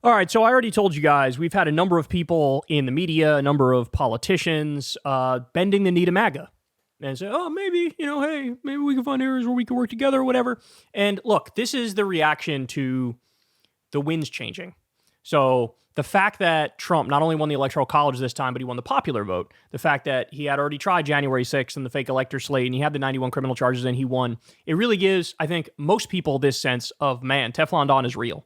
All right, so I already told you guys, we've had a number of people in the media, a number of politicians bending the knee to MAGA and say, oh, maybe, hey, maybe we can find areas where we can work together or whatever. And look, this is the reaction to the winds changing. So the fact that Trump not only won the Electoral College this time, but he won the popular vote, the fact that he had already tried January 6th and the fake elector slate, and he had the 91 criminal charges and he won, it really gives, I think, most people this sense of, man, Teflon Don is real.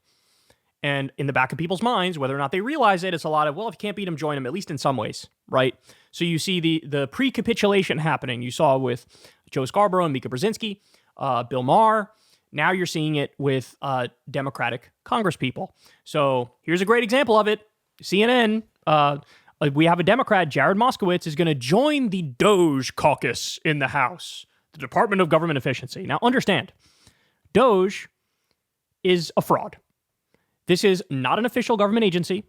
And in the back of people's minds, whether or not they realize it, it's a lot of, well, if you can't beat him, join him, at least in some ways, right? So you see the pre-capitulation happening. You saw with Joe Scarborough and Mika Brzezinski, Bill Maher. Now you're seeing it with Democratic congresspeople. So here's a great example of it. CNN, we have a Democrat, Jared Moskowitz, is going to join the Doge caucus in the House, the Department of Government Efficiency. Now understand, Doge is a fraud. This is not an official government agency.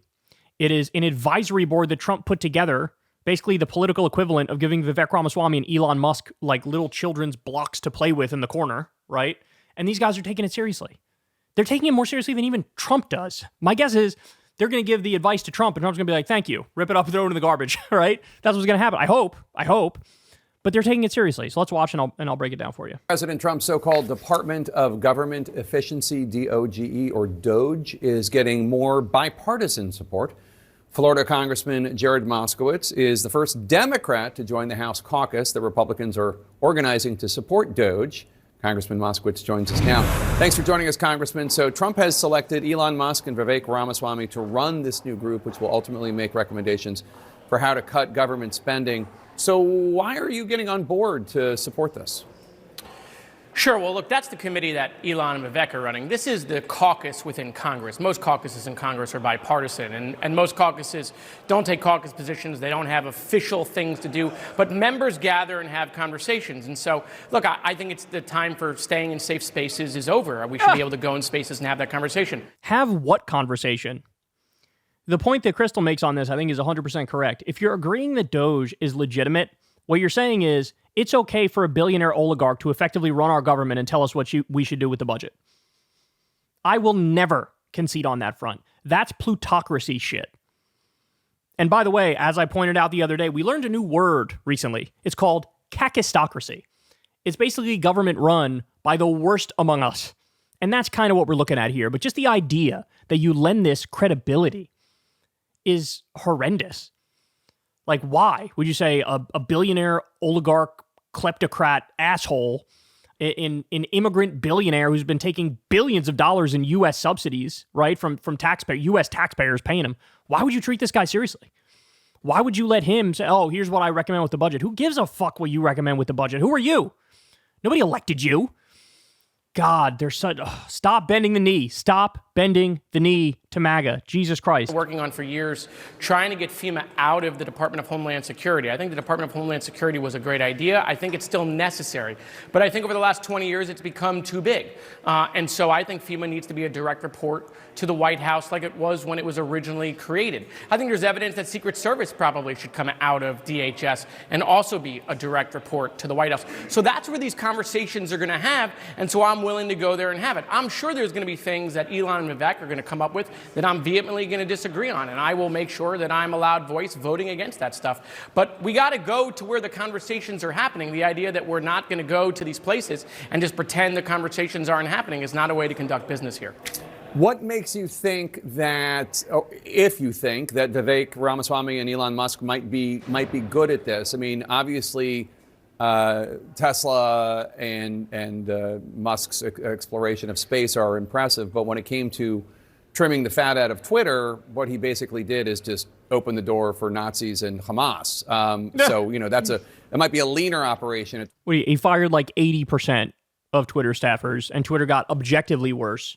It is an advisory board that Trump put together, basically the political equivalent of giving Vivek Ramaswamy and Elon Musk like little children's blocks to play with in the corner, right? And these guys are taking it seriously. They're taking it more seriously than even Trump does. My guess is they're going to give the advice to Trump, and Trump's going to be like, thank you, rip it up and throw it in the garbage, right? That's what's going to happen. I hope. But they're taking it seriously. So let's watch, and I'll break it down for you. President Trump's so-called Department of Government Efficiency, DOGE, or DOGE, is getting more bipartisan support. Florida Congressman Jared Moskowitz is the first Democrat to join the House caucus that Republicans are organizing to support DOGE. Congressman Moskowitz joins us now. Thanks for joining us, Congressman. So Trump has selected Elon Musk and Vivek Ramaswamy to run this new group, which will ultimately make recommendations for how to cut government spending. So why are you getting on board to support this? Sure. Well, look, that's the committee that Elon and Vivek are running. This is the caucus within Congress. Most caucuses in Congress are bipartisan, and most caucuses don't take caucus positions. They don't have official things to do, but members gather and have conversations. And so, look, I think it's the time for staying in safe spaces is over. We should be able to go in spaces and have that conversation. Have what conversation? The point that Crystal makes on this, I think, is 100% correct. If you're agreeing that Doge is legitimate, what you're saying is it's okay for a billionaire oligarch to effectively run our government and tell us what we should do with the budget. I will never concede on that front. That's plutocracy shit. And by the way, as I pointed out the other day, we learned a new word recently. It's called kakistocracy. It's basically government run by the worst among us. And that's kind of what we're looking at here. But just the idea that you lend this credibility is horrendous. Like, why would you say a billionaire oligarch kleptocrat asshole, an immigrant billionaire who's been taking billions of dollars in U.S. subsidies, right, from U.S. taxpayers paying him, why would you treat this guy seriously? Why would you let him say, oh, here's what I recommend with the budget? Who gives a fuck what you recommend with the budget? Who are you? Nobody elected you. God, there's such... stop bending the knee. Stop bending the knee to MAGA. Jesus Christ. Working on for years, trying to get FEMA out of the Department of Homeland Security. I think the Department of Homeland Security was a great idea. I think it's still necessary. But I think over the last 20 years, it's become too big. And so I think FEMA needs to be a direct report to the White House like it was when it was originally created. I think there's evidence that Secret Service probably should come out of DHS and also be a direct report to the White House. So that's where these conversations are going to have. And so I'm willing to go there and have it. I'm sure there's going to be things that Elon and Vivek are going to come up with that I'm vehemently going to disagree on, and I will make sure that I'm a loud voice voting against that stuff. But we got to go to where the conversations are happening. The idea that we're not going to go to these places and just pretend the conversations aren't happening is not a way to conduct business here. What makes you think that, if you think that Vivek Ramaswamy and Elon Musk might be good at this? I mean, obviously, Tesla and Musk's exploration of space are impressive, but when it came to trimming the fat out of Twitter, what he basically did is just open the door for Nazis and Hamas. So, it might be a leaner operation. He fired like 80% of Twitter staffers, and Twitter got objectively worse.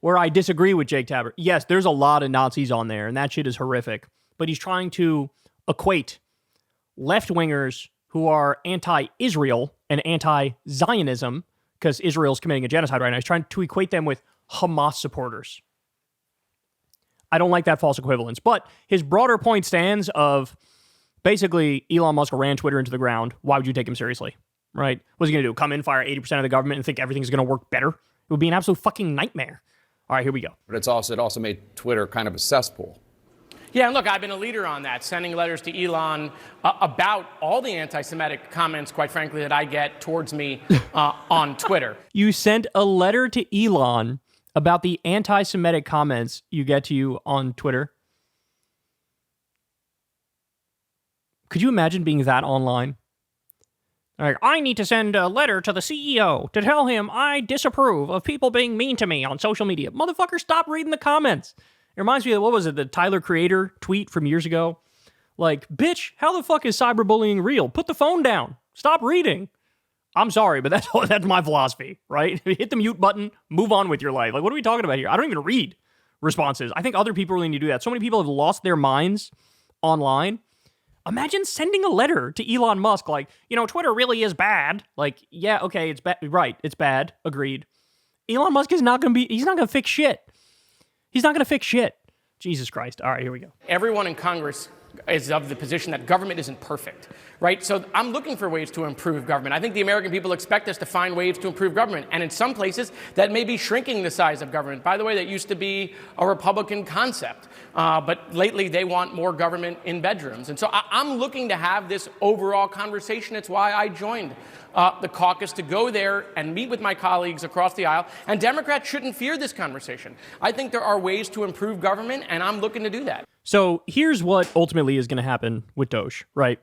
Where I disagree with Jake Tapper. Yes, there's a lot of Nazis on there, and that shit is horrific. But he's trying to equate left-wingers who are anti-Israel and anti-Zionism, because Israel's committing a genocide right now. He's trying to equate them with Hamas supporters. I don't like that false equivalence. But his broader point stands of basically Elon Musk ran Twitter into the ground. Why would you take him seriously? Right? What's he going to do? Come in, fire 80% of the government and think everything's going to work better? It would be an absolute fucking nightmare. All right, here we go. But it also made Twitter kind of a cesspool. Yeah, and look, I've been a leader on that, sending letters to Elon about all the anti-Semitic comments, quite frankly, that I get towards me on Twitter. You sent a letter to Elon about the anti-Semitic comments you get to you on Twitter. Could you imagine being that online? Like, I need to send a letter to the CEO to tell him I disapprove of people being mean to me on social media. Motherfucker, stop reading the comments. It reminds me of, what was it, the Tyler Creator tweet from years ago? Like, bitch, how the fuck is cyberbullying real? Put the phone down. Stop reading. I'm sorry, but that's my philosophy, right? Hit the mute button, move on with your life. Like, what are we talking about here? I don't even read responses. I think other people really need to do that. So many people have lost their minds online. Imagine sending a letter to Elon Musk like, Twitter really is bad. Like, yeah, okay, it's bad. Right, it's bad. Agreed. Elon Musk he's not going to fix shit. He's not going to fix shit. Jesus Christ. All right, here we go. Everyone in Congress is of the position that government isn't perfect, right? So I'm looking for ways to improve government. I think the American people expect us to find ways to improve government. And in some places, that may be shrinking the size of government. By the way, that used to be a Republican concept. But lately, they want more government in bedrooms. And so I'm looking to have this overall conversation. It's why I joined the caucus, to go there and meet with my colleagues across the aisle. And Democrats shouldn't fear this conversation. I think there are ways to improve government, and I'm looking to do that. So here's what ultimately is going to happen with Doge, right?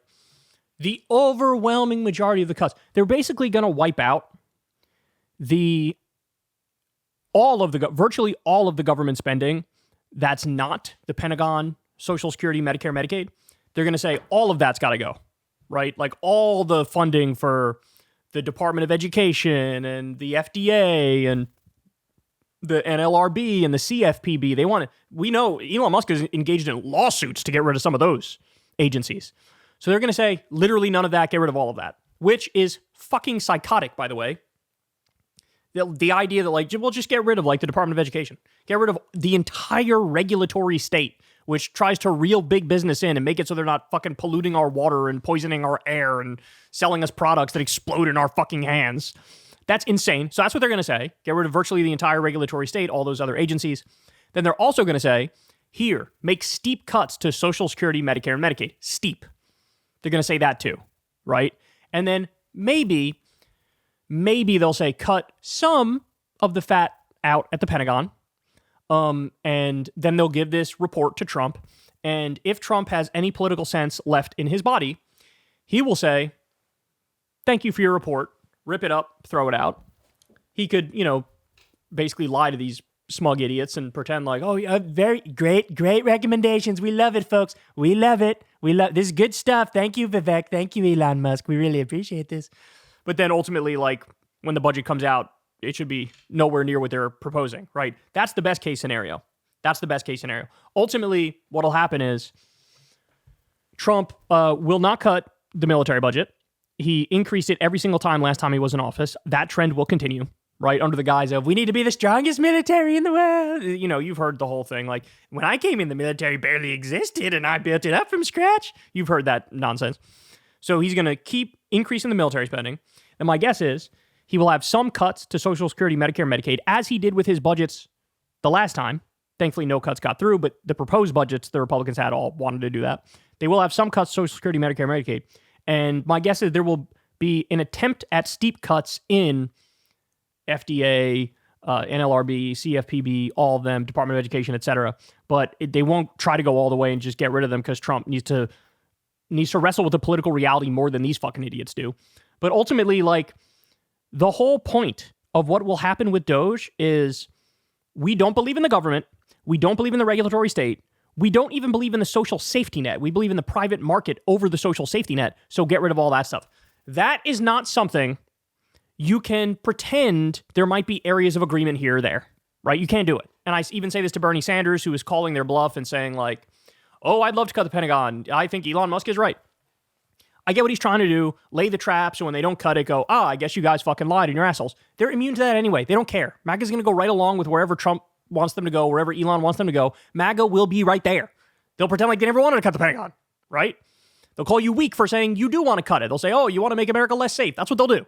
The overwhelming majority of the cuts, they're basically going to wipe out virtually all of the government spending that's not the Pentagon, Social Security, Medicare, Medicaid. They're going to say all of that's got to go, right? Like all the funding for the Department of Education and the FDA and the NLRB and the CFPB, we know Elon Musk is engaged in lawsuits to get rid of some of those agencies. So they're going to say literally none of that, get rid of all of that, which is fucking psychotic, by the way. The idea that we'll just get rid of the Department of Education, get rid of the entire regulatory state, which tries to reel big business in and make it so they're not fucking polluting our water and poisoning our air and selling us products that explode in our fucking hands. That's insane. So that's what they're going to say. Get rid of virtually the entire regulatory state, all those other agencies. Then they're also going to say, here, make steep cuts to Social Security, Medicare, and Medicaid. Steep. They're going to say that too, right? And then maybe they'll say cut some of the fat out at the Pentagon. And then they'll give this report to Trump. And if Trump has any political sense left in his body, he will say, thank you for your report. Rip it up, throw it out. He could, basically lie to these smug idiots and pretend like, oh, yeah, very great recommendations. We love it, folks. We love it. This is good stuff. Thank you, Vivek. Thank you, Elon Musk. We really appreciate this. But then ultimately, when the budget comes out, it should be nowhere near what they're proposing, right? That's the best case scenario. Ultimately, what'll happen is Trump will not cut the military budget. He increased it every single time last time he was in office. That trend will continue, right? Under the guise of, we need to be the strongest military in the world. You've heard the whole thing. Like, when I came in, the military barely existed and I built it up from scratch. You've heard that nonsense. So he's going to keep increasing the military spending. And my guess is he will have some cuts to Social Security, Medicare, Medicaid, as he did with his budgets the last time. Thankfully, no cuts got through, but the proposed budgets the Republicans had all wanted to do that. They will have some cuts to Social Security, Medicare, Medicaid. And my guess is there will be an attempt at steep cuts in FDA, NLRB, CFPB, all of them, Department of Education, et cetera. But they won't try to go all the way and just get rid of them because Trump needs to wrestle with the political reality more than these fucking idiots do. But ultimately, the whole point of what will happen with Doge is we don't believe in the government. We don't believe in the regulatory state. We don't even believe in the social safety net. We believe in the private market over the social safety net. So get rid of all that stuff. That is not something you can pretend there might be areas of agreement here or there, right? You can't do it. And I even say this to Bernie Sanders, who is calling their bluff and saying oh, I'd love to cut the Pentagon. I think Elon Musk is right. I get what he's trying to do, lay the trap, so when they don't cut it, go, I guess you guys fucking lied and you're assholes. They're immune to that anyway. They don't care. MAGA's going to go right along with wherever Trump wants them to go, wherever Elon wants them to go. MAGA will be right there. They'll pretend like they never wanted to cut the Pentagon, right? They'll call you weak for saying you do want to cut it. They'll say, oh, you want to make America less safe. That's what they'll do.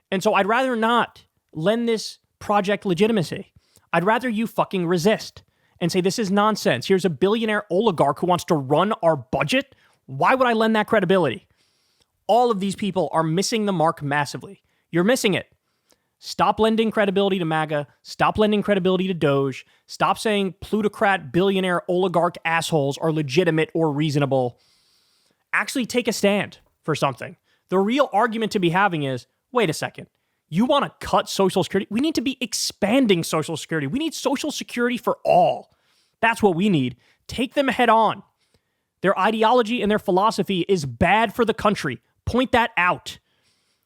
And so I'd rather not lend this project legitimacy. I'd rather you fucking resist and say, this is nonsense. Here's a billionaire oligarch who wants to run our budget. Why would I lend that credibility? All of these people are missing the mark massively. You're missing it. Stop lending credibility to MAGA. Stop lending credibility to Doge. Stop saying plutocrat, billionaire, oligarch assholes are legitimate or reasonable. Actually take a stand for something. The real argument to be having is, wait a second. You want to cut Social Security? We need to be expanding Social Security. We need Social Security for all. That's what we need. Take them head on. Their ideology and their philosophy is bad for the country. Point that out.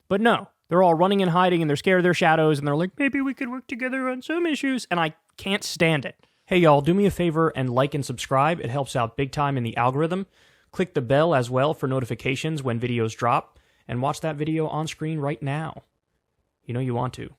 But no, they're all running and hiding and they're scared of their shadows and they're like, maybe we could work together on some issues. And I can't stand it. Hey, y'all, do me a favor and like and subscribe. It helps out big time in the algorithm. Click the bell as well for notifications when videos drop. And watch that video on screen right now. You know you want to.